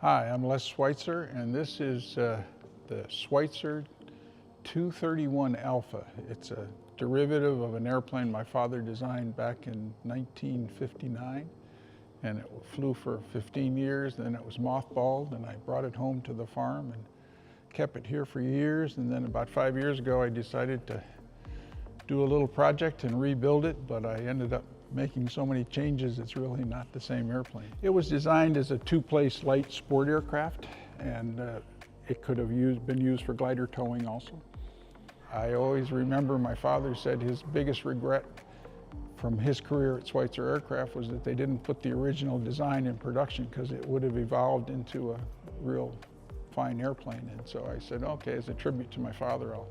Hi, I'm Les Schweizer, and this is the Schweizer 231 Alpha. It's a derivative of an airplane my father designed back in 1959, and it flew for 15 years, then it was mothballed, and I brought it home to the farm and kept it here for years, and then about 5 years ago I decided to do a little project and rebuild it, but I ended up making so many changes it's really not the same airplane. It was designed as a two-place light sport aircraft, and it could have been used for glider towing also. I always remember my father said his biggest regret from his career at Schweizer Aircraft was that they didn't put the original design in production, because it would have evolved into a real fine airplane. And so I said, okay, as a tribute to my father, I'll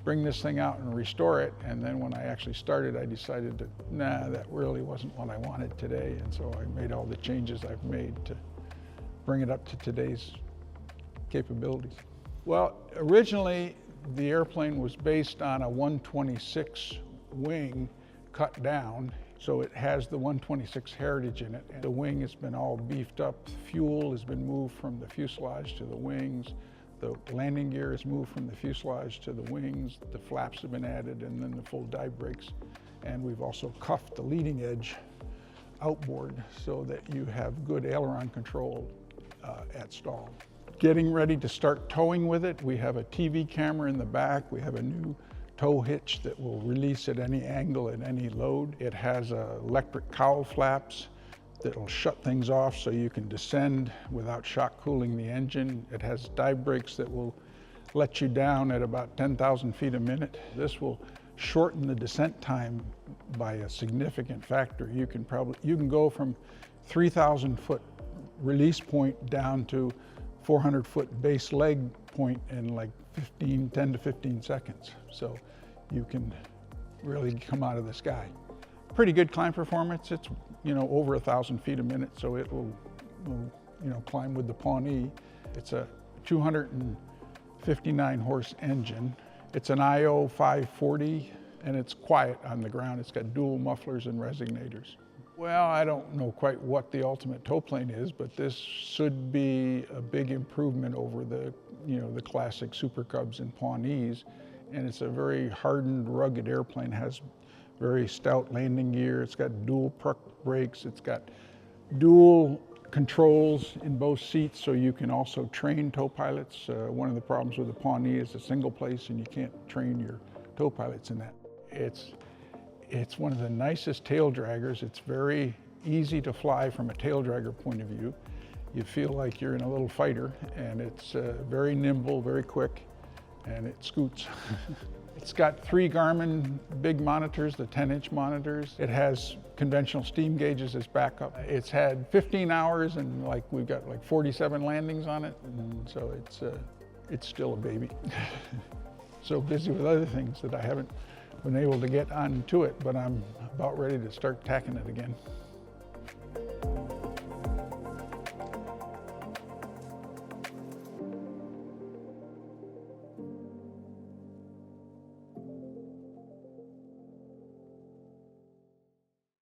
bring this thing out and restore it. And then when I actually started, I decided that, nah, that really wasn't what I wanted today. And so I made all the changes I've made to bring it up to today's capabilities. Well, originally the airplane was based on a 126 wing cut down. So it has the 126 heritage in it. And the wing has been all beefed up. Fuel has been moved from the fuselage to the wings. The landing gear is moved from the fuselage to the wings, the flaps have been added, and then the full dive brakes. And we've also cuffed the leading edge outboard so that you have good aileron control at stall. Getting ready to start towing with it, we have a TV camera in the back, we have a new tow hitch that will release at any angle at any load. It has electric cowl flaps that'll shut things off so you can descend without shock cooling the engine. It has dive brakes that will let you down at about 10,000 feet a minute. This will shorten the descent time by a significant factor. You can go from 3,000 foot release point down to 400 foot base leg point in like 10 to 15 seconds. So you can really come out of the sky. Pretty good climb performance. It's over 1,000 feet a minute, so it will climb with the Pawnee. It's a 259 horse engine. It's an IO 540, and it's quiet on the ground. It's got dual mufflers and resignators. Well, I don't know quite what the ultimate tow plane is, but this should be a big improvement over the classic Super Cubs and Pawnees. And it's a very hardened, rugged airplane. Has very stout landing gear. It's got dual park brakes. It's got dual controls in both seats, so you can also train tow pilots. One of the problems with the Pawnee is a single place, and you can't train your tow pilots in that. It's one of the nicest tail draggers. It's very easy to fly from a tail dragger point of view. You feel like you're in a little fighter, and it's very nimble, very quick, and it scoots. It's got 3 Garmin big monitors, the 10-inch monitors. It has conventional steam gauges as backup. It's had 15 hours, and we've got 47 landings on it, and so it's still a baby. So busy with other things that I haven't been able to get onto it, but I'm about ready to start tacking it again.